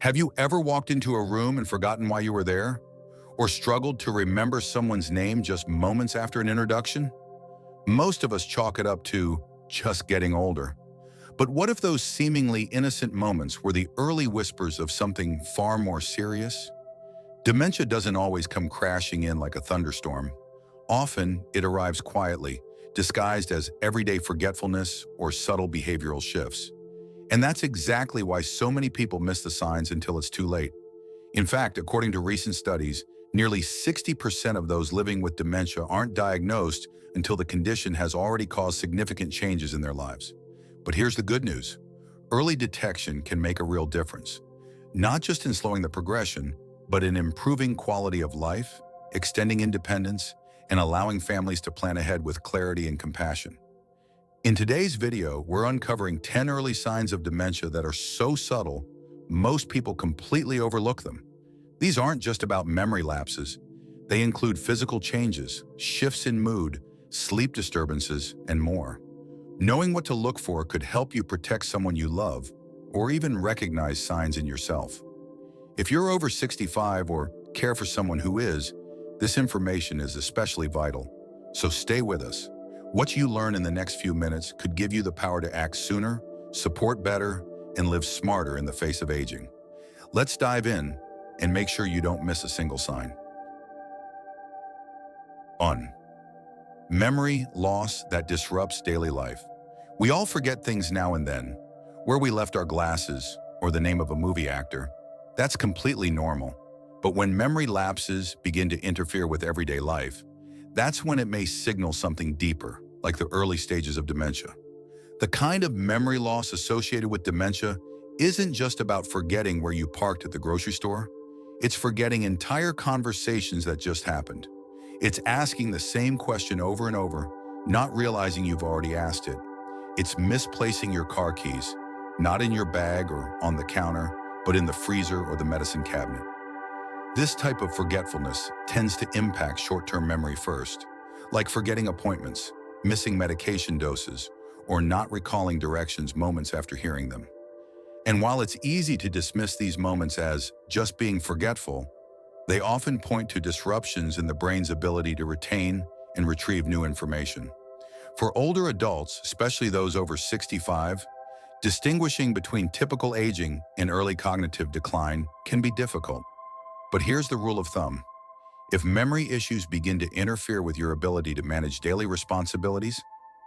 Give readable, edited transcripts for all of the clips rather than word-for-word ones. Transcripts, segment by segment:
Have you ever walked into a room and forgotten why you were there? Or struggled to remember someone's name just moments after an introduction? Most of us chalk it up to just getting older. But what if those seemingly innocent moments were the early whispers of something far more serious? Dementia doesn't always come crashing in like a thunderstorm. Often, it arrives quietly, disguised as everyday forgetfulness or subtle behavioral shifts. And that's exactly why so many people miss the signs until it's too late. In fact, according to recent studies, nearly 60% of those living with dementia aren't diagnosed until the condition has already caused significant changes in their lives. But here's the good news. Early detection can make a real difference, not just in slowing the progression, but in improving quality of life, extending independence, and allowing families to plan ahead with clarity and compassion. In today's video, we're uncovering 10 early signs of dementia that are so subtle, most people completely overlook them. These aren't just about memory lapses. They include physical changes, shifts in mood, sleep disturbances, and more. Knowing what to look for could help you protect someone you love, or even recognize signs in yourself. If you're over 65 or care for someone who is, this information is especially vital. So stay with us. What you learn in the next few minutes could give you the power to act sooner, support better, and live smarter in the face of aging. Let's dive in and make sure you don't miss a single sign. 1. Memory loss that disrupts daily life. We all forget things now and then, where we left our glasses or the name of a movie actor. That's completely normal. But when memory lapses begin to interfere with everyday life, that's when it may signal something deeper, like the early stages of dementia. The kind of memory loss associated with dementia isn't just about forgetting where you parked at the grocery store. It's forgetting entire conversations that just happened. It's asking the same question over and over, not realizing you've already asked it. It's misplacing your car keys, not in your bag or on the counter, but in the freezer or the medicine cabinet. This type of forgetfulness tends to impact short-term memory first, like forgetting appointments, missing medication doses, or not recalling directions moments after hearing them. And while it's easy to dismiss these moments as just being forgetful, they often point to disruptions in the brain's ability to retain and retrieve new information. For older adults, especially those over 65, distinguishing between typical aging and early cognitive decline can be difficult. But here's the rule of thumb. If memory issues begin to interfere with your ability to manage daily responsibilities,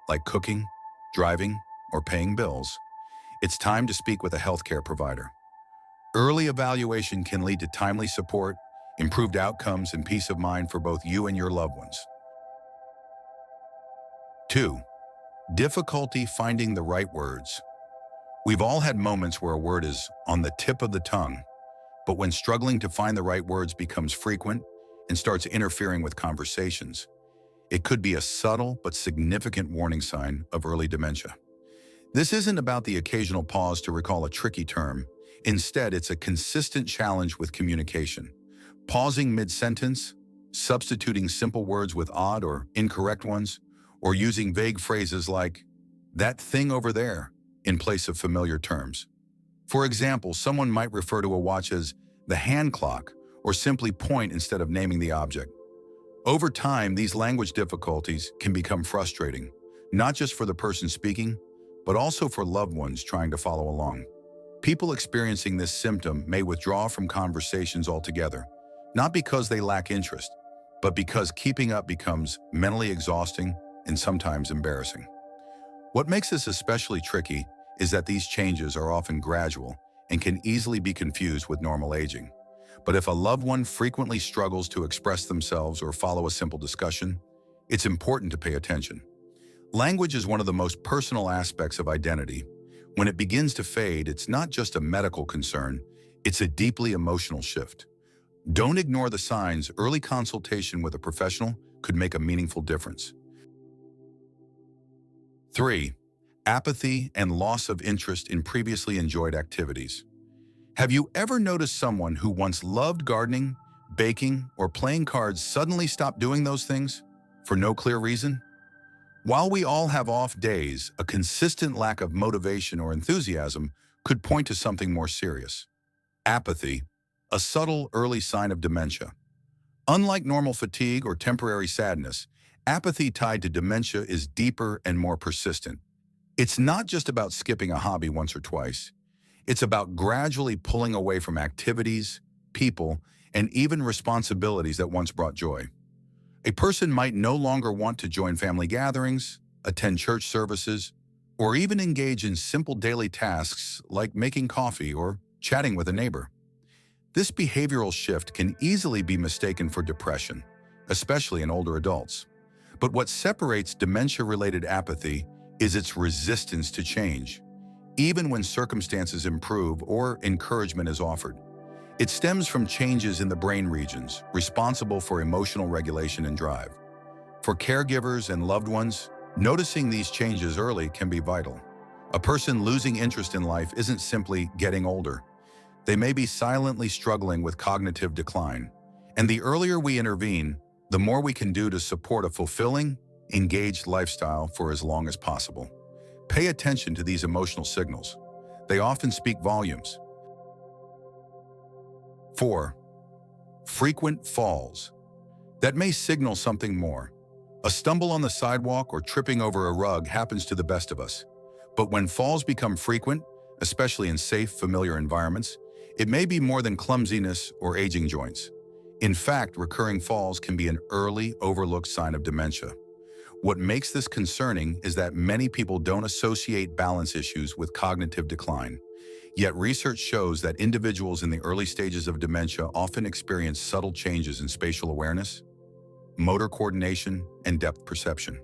like cooking, driving, or paying bills, it's time to speak with a healthcare provider. Early evaluation can lead to timely support, improved outcomes, and peace of mind for both you and your loved ones. 2. Difficulty finding the right words. We've all had moments where a word is on the tip of the tongue, but when struggling to find the right words becomes frequent and starts interfering with conversations, it could be a subtle but significant warning sign of early dementia. This isn't about the occasional pause to recall a tricky term. Instead, it's a consistent challenge with communication. Pausing mid-sentence, substituting simple words with odd or incorrect ones, or using vague phrases like, "that thing over there," in place of familiar terms. For example, someone might refer to a watch as the hand clock or simply point instead of naming the object. Over time, these language difficulties can become frustrating, not just for the person speaking, but also for loved ones trying to follow along. People experiencing this symptom may withdraw from conversations altogether, not because they lack interest, but because keeping up becomes mentally exhausting and sometimes embarrassing. What makes this especially tricky is that these changes are often gradual and can easily be confused with normal aging. But if a loved one frequently struggles to express themselves or follow a simple discussion, it's important to pay attention. Language is one of the most personal aspects of identity. When it begins to fade, it's not just a medical concern, it's a deeply emotional shift. Don't ignore the signs. Early consultation with a professional could make a meaningful difference. 3. Apathy and loss of interest in previously enjoyed activities. Have you ever noticed someone who once loved gardening, baking, or playing cards suddenly stop doing those things for no clear reason? While we all have off days, a consistent lack of motivation or enthusiasm could point to something more serious. Apathy, a subtle early sign of dementia. Unlike normal fatigue or temporary sadness, apathy tied to dementia is deeper and more persistent. It's not just about skipping a hobby once or twice. It's about gradually pulling away from activities, people, and even responsibilities that once brought joy. A person might no longer want to join family gatherings, attend church services, or even engage in simple daily tasks like making coffee or chatting with a neighbor. This behavioral shift can easily be mistaken for depression, especially in older adults. But what separates dementia-related apathy is its resistance to change, even when circumstances improve or encouragement is offered. It stems from changes in the brain regions responsible for emotional regulation and drive. For caregivers and loved ones, noticing these changes early can be vital. A person losing interest in life isn't simply getting older. They may be silently struggling with cognitive decline. And the earlier we intervene, the more we can do to support a fulfilling, engaged lifestyle for as long as possible. Pay attention to these emotional signals. They often speak volumes. 4. Frequent falls. That may signal something more. A stumble on the sidewalk or tripping over a rug happens to the best of us. But when falls become frequent, especially in safe, familiar environments, it may be more than clumsiness or aging joints. In fact, recurring falls can be an early, overlooked sign of dementia. What makes this concerning is that many people don't associate balance issues with cognitive decline. Yet research shows that individuals in the early stages of dementia often experience subtle changes in spatial awareness, motor coordination, and depth perception.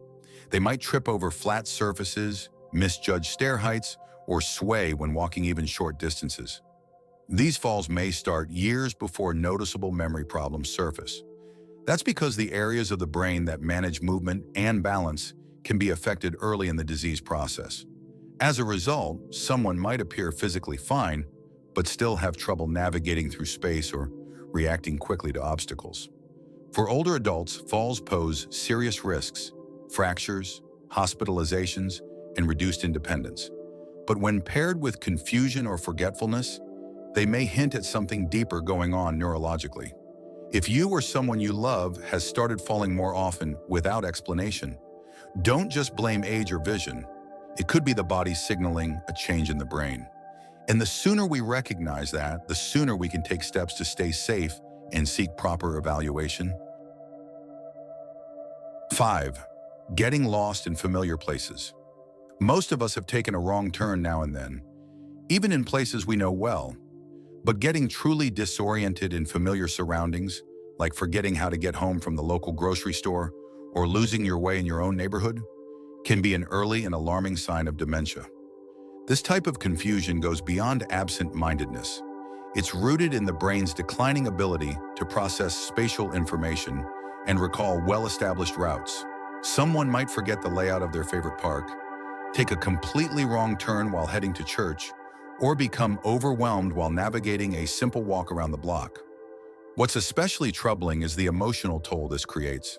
They might trip over flat surfaces, misjudge stair heights, or sway when walking even short distances. These falls may start years before noticeable memory problems surface. That's because the areas of the brain that manage movement and balance can be affected early in the disease process. As a result, someone might appear physically fine, but still have trouble navigating through space or reacting quickly to obstacles. For older adults, falls pose serious risks: fractures, hospitalizations, and reduced independence. But when paired with confusion or forgetfulness, they may hint at something deeper going on neurologically. If you or someone you love has started falling more often without explanation, don't just blame age or vision. It could be the body signaling a change in the brain. And the sooner we recognize that, the sooner we can take steps to stay safe and seek proper evaluation. 5. Getting lost in familiar places. Most of us have taken a wrong turn now and then, even in places we know well. But getting truly disoriented in familiar surroundings, like forgetting how to get home from the local grocery store or losing your way in your own neighborhood, can be an early and alarming sign of dementia. This type of confusion goes beyond absent-mindedness. It's rooted in the brain's declining ability to process spatial information and recall well-established routes. Someone might forget the layout of their favorite park, take a completely wrong turn while heading to church, or become overwhelmed while navigating a simple walk around the block. What's especially troubling is the emotional toll this creates.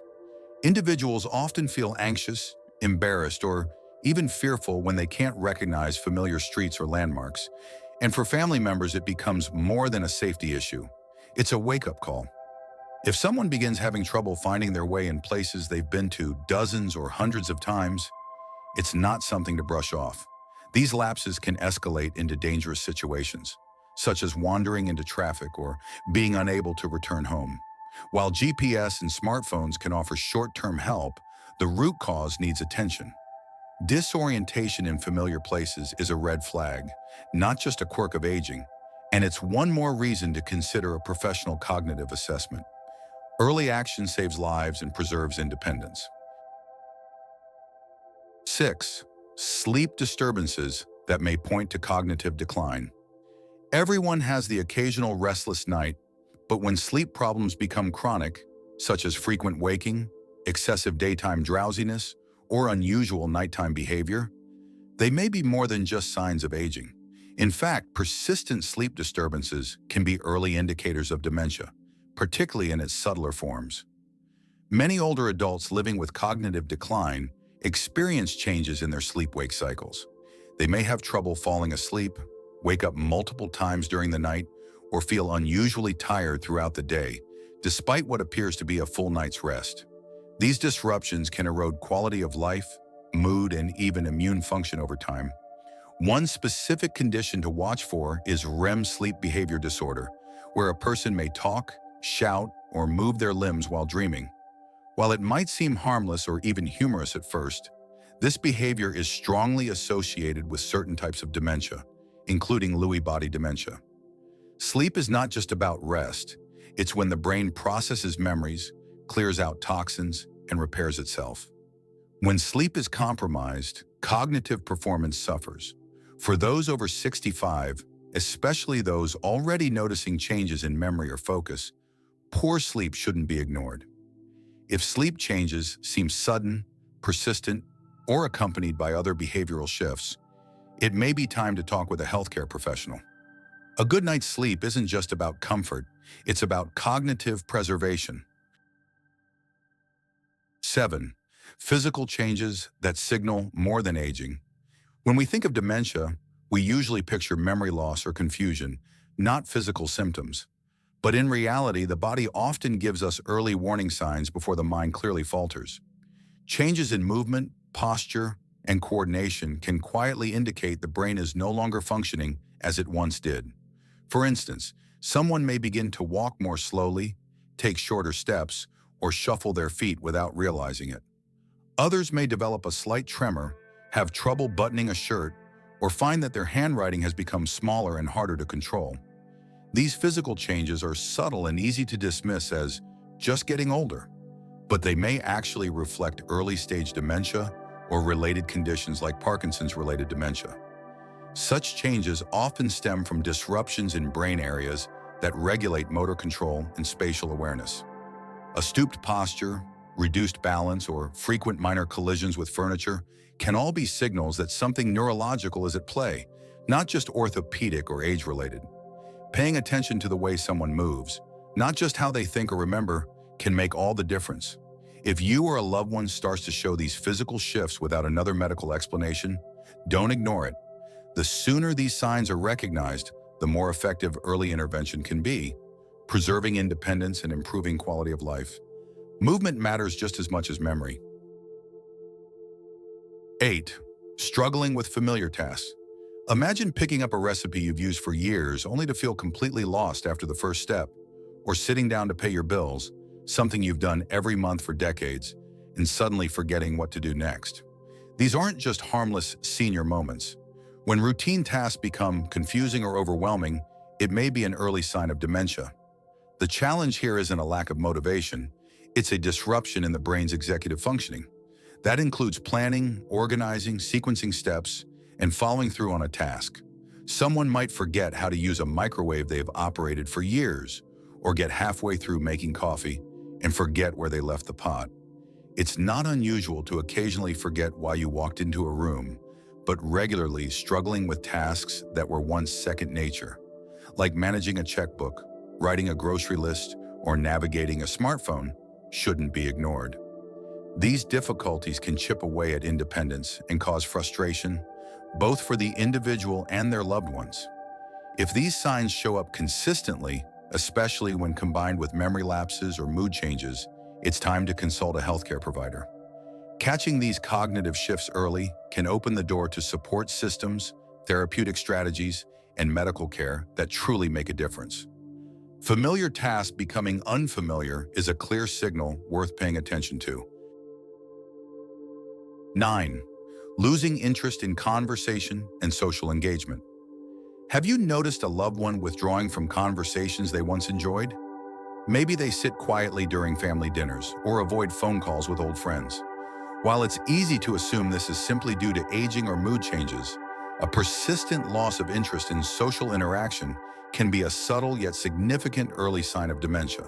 Individuals often feel anxious, embarrassed, or even fearful when they can't recognize familiar streets or landmarks. And for family members, it becomes more than a safety issue. It's a wake-up call. If someone begins having trouble finding their way in places they've been to dozens or hundreds of times, it's not something to brush off. These lapses can escalate into dangerous situations, such as wandering into traffic or being unable to return home. While GPS and smartphones can offer short-term help, the root cause needs attention. Disorientation in familiar places is a red flag, not just a quirk of aging, and it's one more reason to consider a professional cognitive assessment. Early action saves lives and preserves independence. 6. Sleep disturbances that may point to cognitive decline. Everyone has the occasional restless night, but when sleep problems become chronic, such as frequent waking, excessive daytime drowsiness, or unusual nighttime behavior, they may be more than just signs of aging. In fact, persistent sleep disturbances can be early indicators of dementia, particularly in its subtler forms. Many older adults living with cognitive decline experience changes in their sleep-wake cycles. They may have trouble falling asleep, wake up multiple times during the night, or feel unusually tired throughout the day, despite what appears to be a full night's rest. These disruptions can erode quality of life, mood, and even immune function over time. One specific condition to watch for is REM sleep behavior disorder, where a person may talk, shout, or move their limbs while dreaming. While it might seem harmless or even humorous at first, this behavior is strongly associated with certain types of dementia, including Lewy body dementia. Sleep is not just about rest. It's when the brain processes memories, clears out toxins, and repairs itself. When sleep is compromised, cognitive performance suffers. For those over 65, especially those already noticing changes in memory or focus, poor sleep shouldn't be ignored. If sleep changes seem sudden, persistent, or accompanied by other behavioral shifts, it may be time to talk with a healthcare professional. A good night's sleep isn't just about comfort, it's about cognitive preservation. 7. Physical changes that signal more than aging. When we think of dementia, we usually picture memory loss or confusion, not physical symptoms. But in reality, the body often gives us early warning signs before the mind clearly falters. Changes in movement, posture, and coordination can quietly indicate the brain is no longer functioning as it once did. For instance, someone may begin to walk more slowly, take shorter steps, or shuffle their feet without realizing it. Others may develop a slight tremor, have trouble buttoning a shirt, or find that their handwriting has become smaller and harder to control. These physical changes are subtle and easy to dismiss as just getting older, but they may actually reflect early-stage dementia or related conditions like Parkinson's-related dementia. Such changes often stem from disruptions in brain areas that regulate motor control and spatial awareness. A stooped posture, reduced balance, or frequent minor collisions with furniture can all be signals that something neurological is at play, not just orthopedic or age-related. Paying attention to the way someone moves, not just how they think or remember, can make all the difference. If you or a loved one starts to show these physical shifts without another medical explanation, don't ignore it. The sooner these signs are recognized, the more effective early intervention can be, preserving independence and improving quality of life. Movement matters just as much as memory. 8. Struggling with familiar tasks. Imagine picking up a recipe you've used for years only to feel completely lost after the first step, or sitting down to pay your bills, something you've done every month for decades, and suddenly forgetting what to do next. These aren't just harmless senior moments. When routine tasks become confusing or overwhelming, it may be an early sign of dementia. The challenge here isn't a lack of motivation, it's a disruption in the brain's executive functioning. That includes planning, organizing, sequencing steps, and following through on a task. Someone might forget how to use a microwave they've operated for years, or get halfway through making coffee and forget where they left the pot. It's not unusual to occasionally forget why you walked into a room, but regularly struggling with tasks that were once second nature, like managing a checkbook, writing a grocery list, or navigating a smartphone, shouldn't be ignored. These difficulties can chip away at independence and cause frustration, both for the individual and their loved ones. If these signs show up consistently, especially when combined with memory lapses or mood changes, it's time to consult a healthcare provider. Catching these cognitive shifts early can open the door to support systems, therapeutic strategies, and medical care that truly make a difference. Familiar tasks becoming unfamiliar is a clear signal worth paying attention to. 9. Losing interest in conversation and social engagement. Have you noticed a loved one withdrawing from conversations they once enjoyed? Maybe they sit quietly during family dinners or avoid phone calls with old friends. While it's easy to assume this is simply due to aging or mood changes, a persistent loss of interest in social interaction can be a subtle yet significant early sign of dementia.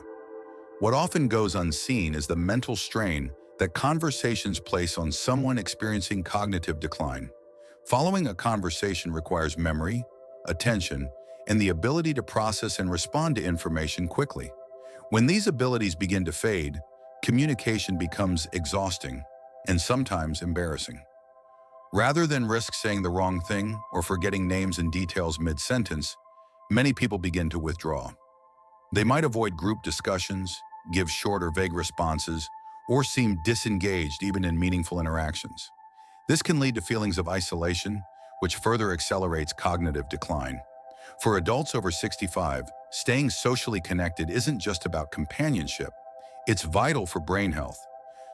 What often goes unseen is the mental strain that conversations place on someone experiencing cognitive decline. Following a conversation requires memory, attention, and the ability to process and respond to information quickly. When these abilities begin to fade, communication becomes exhausting and sometimes embarrassing. Rather than risk saying the wrong thing or forgetting names and details mid-sentence, many people begin to withdraw. They might avoid group discussions, give short or vague responses, or seem disengaged even in meaningful interactions. This can lead to feelings of isolation, which further accelerates cognitive decline. For adults over 65, staying socially connected isn't just about companionship. It's vital for brain health.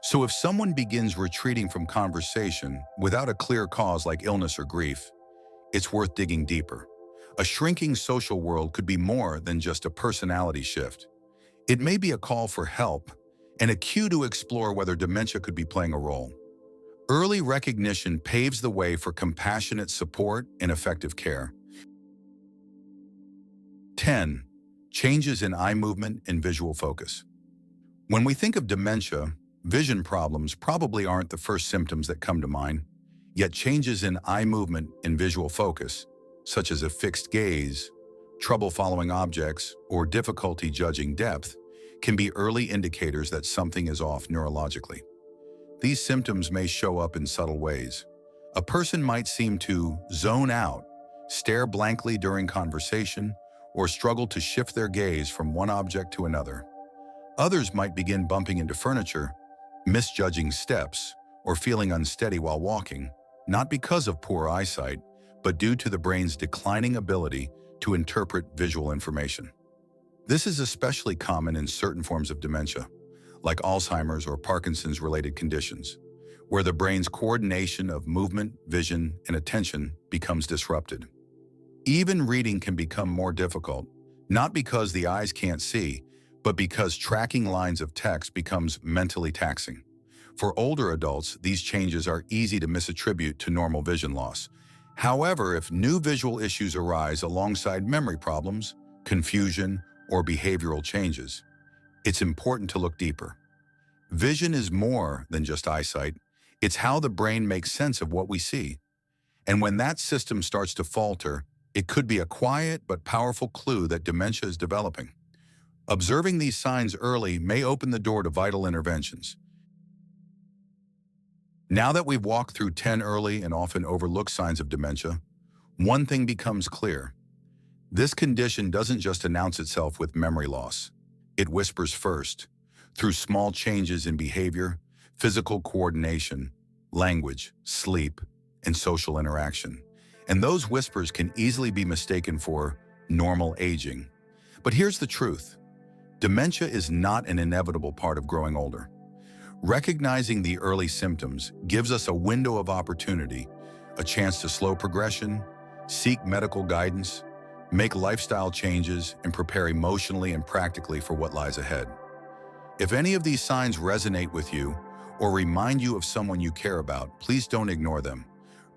So if someone begins retreating from conversation without a clear cause like illness or grief, it's worth digging deeper. A shrinking social world could be more than just a personality shift. It may be a call for help and a cue to explore whether dementia could be playing a role. Early recognition paves the way for compassionate support and effective care. 10. Changes in eye movement and visual focus. When we think of dementia, vision problems probably aren't the first symptoms that come to mind, yet changes in eye movement and visual focus, such as a fixed gaze, trouble following objects, or difficulty judging depth, can be early indicators that something is off neurologically. These symptoms may show up in subtle ways. A person might seem to zone out, stare blankly during conversation, or struggle to shift their gaze from one object to another. Others might begin bumping into furniture, misjudging steps, or feeling unsteady while walking, not because of poor eyesight, but due to the brain's declining ability to interpret visual information. This is especially common in certain forms of dementia, like Alzheimer's or Parkinson's-related conditions, where the brain's coordination of movement, vision, and attention becomes disrupted. Even reading can become more difficult, not because the eyes can't see, but because tracking lines of text becomes mentally taxing. For older adults, these changes are easy to misattribute to normal vision loss. However, if new visual issues arise alongside memory problems, confusion, or behavioral changes, it's important to look deeper. Vision is more than just eyesight. It's how the brain makes sense of what we see. And when that system starts to falter, it could be a quiet but powerful clue that dementia is developing. Observing these signs early may open the door to vital interventions. Now that we've walked through 10 early and often overlooked signs of dementia, one thing becomes clear. This condition doesn't just announce itself with memory loss. It whispers first, through small changes in behavior, physical coordination, language, sleep, and social interaction. And those whispers can easily be mistaken for normal aging. But here's the truth. Dementia is not an inevitable part of growing older. Recognizing the early symptoms gives us a window of opportunity, a chance to slow progression, seek medical guidance, make lifestyle changes, and prepare emotionally and practically for what lies ahead. If any of these signs resonate with you or remind you of someone you care about, please don't ignore them.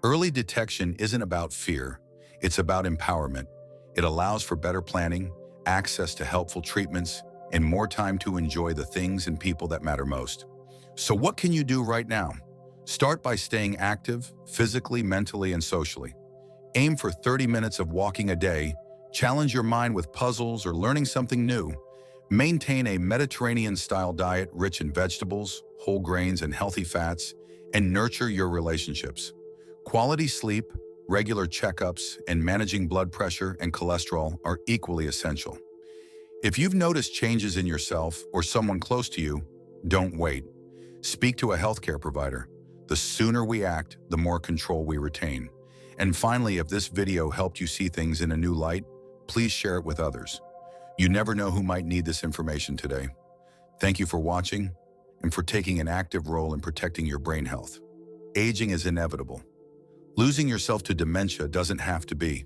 Early detection isn't about fear, it's about empowerment. It allows for better planning, access to helpful treatments, and more time to enjoy the things and people that matter most. So what can you do right now? Start by staying active, physically, mentally, and socially. Aim for 30 minutes of walking a day, challenge your mind with puzzles or learning something new. Maintain a Mediterranean-style diet rich in vegetables, whole grains, and healthy fats, and nurture your relationships. Quality sleep, regular checkups, and managing blood pressure and cholesterol are equally essential. If you've noticed changes in yourself or someone close to you, don't wait. Speak to a healthcare provider. The sooner we act, the more control we retain. And finally, if this video helped you see things in a new light, please share it with others. You never know who might need this information today. Thank you for watching and for taking an active role in protecting your brain health. Aging is inevitable. Losing yourself to dementia doesn't have to be.